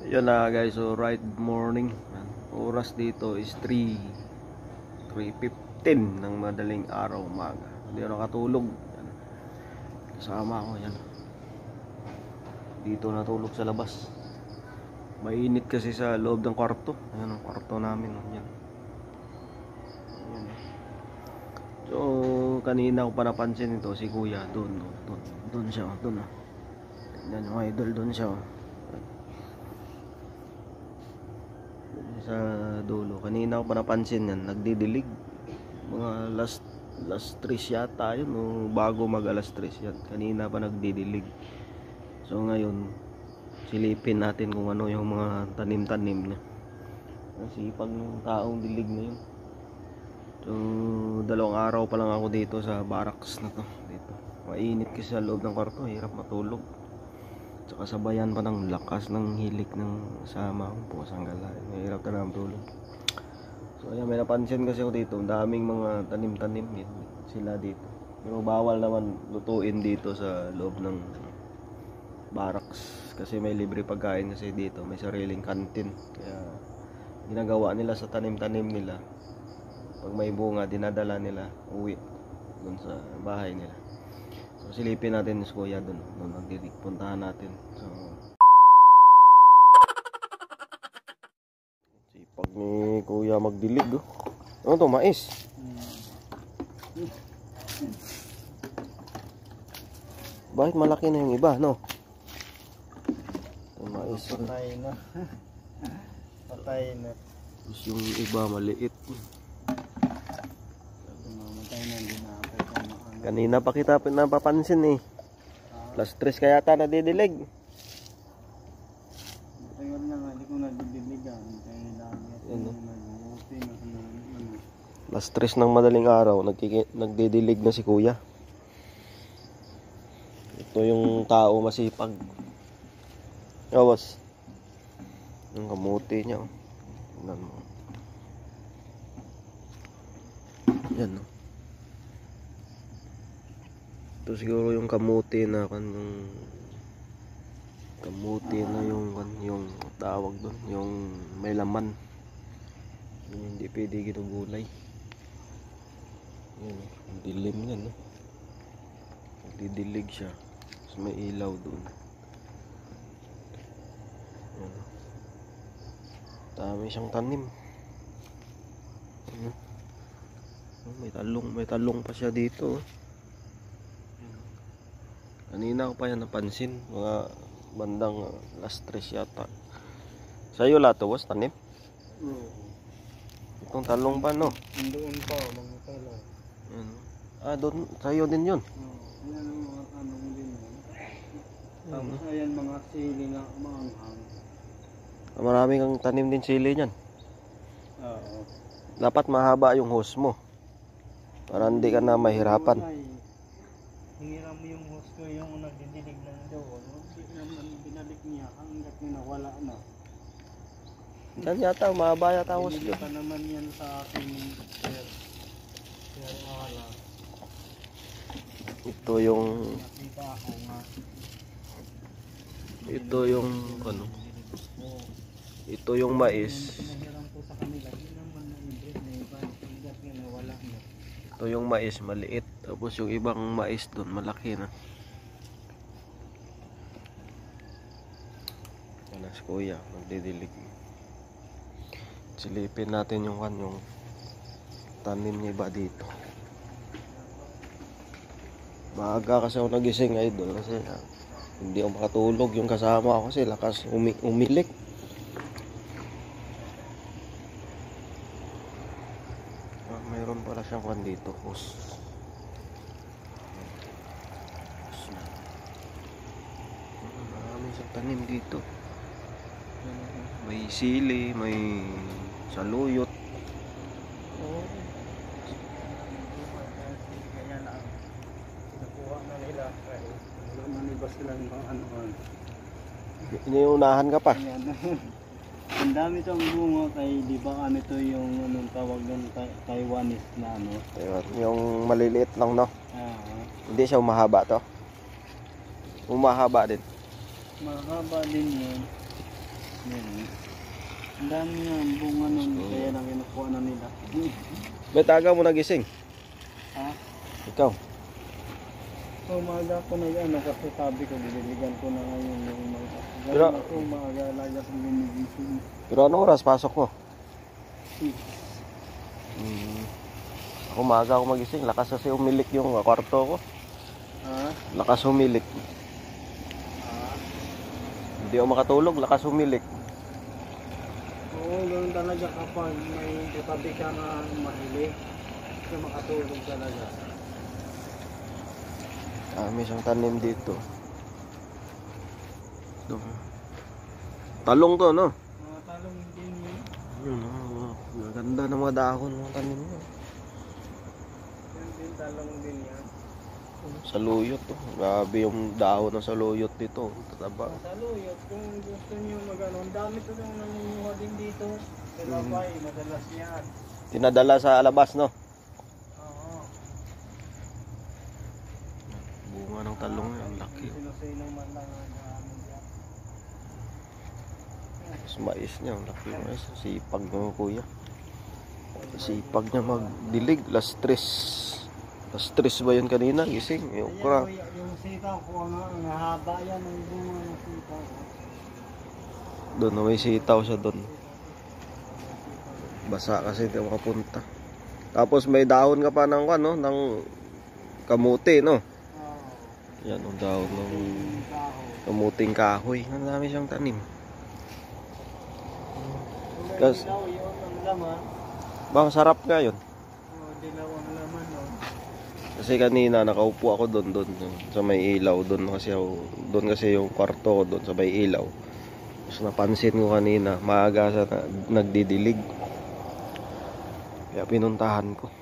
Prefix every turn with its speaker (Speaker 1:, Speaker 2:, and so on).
Speaker 1: Yun na guys, so right morning. Oras dito is 3:15 ng madaling araw umaga. Hindi ako nakatulog. Yan. Kasama ko yan. Dito natulog sa labas. Mainit kasi sa loob ng kwarto. Ayan ang kwarto namin. Yan. Ayan. So kanina ko pa napansin ito si kuya. Doon siya. Doon. Tignan yung idol, doon siya. Sa dulo. Kanina ko pa napansin yan. Nagdidilig. Mga last 3 yata yun. O bago mag alas 3 yan. Kanina pa nagdidilig. So ngayon, silipin natin kung ano yung mga tanim-tanim niya. Sipag ng taong dilig na yun. So 2 araw pa lang ako dito sa barracks na to. Dito. Mainit kasi sa loob ng kwarto. Hirap matulog. Tsaka sabayan pa ng lakas ng hilik ng sama ko po sa gala. Mahirap na naman tulog. So ayan, may napansin kasi ako dito. Daming mga tanim-tanim sila dito. Pero bawal naman lutuin dito sa loob ng barracks. Kasi may libre pagkain kasi dito. May sariling kantin. Kaya ginagawa nila sa tanim-tanim nila. Pag may bunga, dinadala nila uwi dun sa bahay nila. So silipin natin si kuya doon nagdidig, puntahan natin. So sipag ni kuya magdilig. Ano to, mais? Bakit malaki na yung iba, no? Ito, mais.
Speaker 2: Patay na. Patay na.
Speaker 1: Tapos yung iba maliit.
Speaker 2: Mamatay na din ako.
Speaker 1: Kanina pa kita napapansin eh. Plus 3 kaya yata nadidilig.
Speaker 2: Tagal na nga, hindi ko nadidiligan. Kaya lang,
Speaker 1: Plus 3 ng madaling araw, nagdidilig na si kuya. Ito yung tao masipag. Boss. Yung kamuti niya. Tingnan mo. Yan, no? Ito siguro yung kamuti na yung kamuti na yung tawag doon, yung may laman. Yung hindi pwede ginugulay. Yan, dilim yan, no? Nagdidilig siya. Tapos may ilaw doon. Yan. Dami siyang tanim. May talong pa siya dito. Kanina ko pa yan napansin, mga bandang last 3 yata. Sa'yo lahat to, boss, tanim? Itong talong pa, no?
Speaker 2: Doon pa, mga talong.
Speaker 1: Doon, sa'yo din yun.
Speaker 2: Yan ang mga tanong din. Tapos ayan mga sili na maanghang.
Speaker 1: Marami kang tanim din sili niyan.
Speaker 2: Oo.
Speaker 1: Dapat mahaba yung hose mo. Para hindi ka na mahirapan.
Speaker 2: Hingiram mo yung host ko, yung nagdidilig ng doon. Hindi naman binalik niya hanggat niya nawala na.
Speaker 1: Yan yata, mahaba yata hose
Speaker 2: Binili
Speaker 1: niya.
Speaker 2: pa naman yan sa akin, sir. Ala.
Speaker 1: Ito yung
Speaker 2: Nakita ako nga.
Speaker 1: ito yung ano. Ito yung mais.
Speaker 2: Pinahiram ko sa kanila, hindi naman na-impress na iba. Hanggat niya nawala na.
Speaker 1: Ito yung mais maliit. Tapos yung ibang mais doon malaki na. Yan si kuya, magdidilig. Silipin natin yung tanim niya iba dito. Maaga kasi ako nagising idol kasi hindi ako makatulog. Yung kasama ako kasi lakas umilik. Mayroon pala siyang kwan dito, hose. Marami siyang tanim dito. May sili, may saluyot.
Speaker 2: Kaya na nakuha na nila. Wala man iba silang ano.
Speaker 1: Iniunahan ka pa.
Speaker 2: Ayan. Ang dami itong bunga kay di ba ano to yung anong tawag ng Taiwanese na ano.
Speaker 1: Ayun, yung maliliit lang, no?
Speaker 2: Ah.
Speaker 1: Hindi siya umahaba to. Umahaba din.
Speaker 2: Mahaba din yun. Yan. Ang dami nga ang bunga nun, kaya nang kinukuha na nila.
Speaker 1: Ba't aga mo nagising?
Speaker 2: Ha?
Speaker 1: Ikaw?
Speaker 2: So umaga ko nag-ano kasi sabi ko didiligan ko na ngayon yung mga.
Speaker 1: Pero-
Speaker 2: Pero ako umaga lagi akong gumigising.
Speaker 1: Pero anong oras pasok mo?
Speaker 2: 6.
Speaker 1: Ako maaga ako magising. Lakas kasi umilik yung kwarto ko.
Speaker 2: Ha?
Speaker 1: Lakas umilik. Hindi ako makatulog. Lakas umilik.
Speaker 2: Oo, ganun talaga kapag may katabi ka na mahilig. Kasi makatulog talaga.
Speaker 1: May isang tanim dito. Talong to, no?
Speaker 2: Mga talong din yun.
Speaker 1: Yun, maganda ng mga dahon ng tanim mo.
Speaker 2: Yan din talong din yan.
Speaker 1: Saluyot to. Grabe yung dahon ng saluyot dito. Tataba.
Speaker 2: Saluyot, kung gusto nyo mag-ano, ang dami to yung nangunguha din dito. Kalabay, madalas yan.
Speaker 1: Tinadala sa labas, no?
Speaker 2: Oo.
Speaker 1: Bunga ng talong yan. Ang laki.
Speaker 2: Sino-sino man lang ang ano dyan.
Speaker 1: Tapos mais niya. Ang laki yung mais. Sipag ng kuya. Sipag niya magdilig. Last 3. Last 3 ba yun kanina? Gising. Yung
Speaker 2: Ayan,
Speaker 1: kura.
Speaker 2: kuya, yung sitaw ko, ang haba yan ang bunga ng sitaw ko.
Speaker 1: Doon, may sitaw siya doon. Basa kasi hindi makapunta. Tapos may dahon ka pa ng ano, ng kamuti, no?
Speaker 2: Oo.
Speaker 1: Yan ang dahon ng
Speaker 2: Yung kahoy.
Speaker 1: kamuting kahoy. Ang dami siyang tanim.
Speaker 2: Kung
Speaker 1: Kas-
Speaker 2: dilaw yun ang laman.
Speaker 1: Bang sarap nga yun.
Speaker 2: Oo, dilaw ang laman nun.
Speaker 1: Kasi kanina nakaupo ako doon sa may ilaw doon kasi yung kwarto ko doon sa may ilaw. Tapos napansin ko kanina maaga sa nagdidilig. Kaya pinuntahan ko.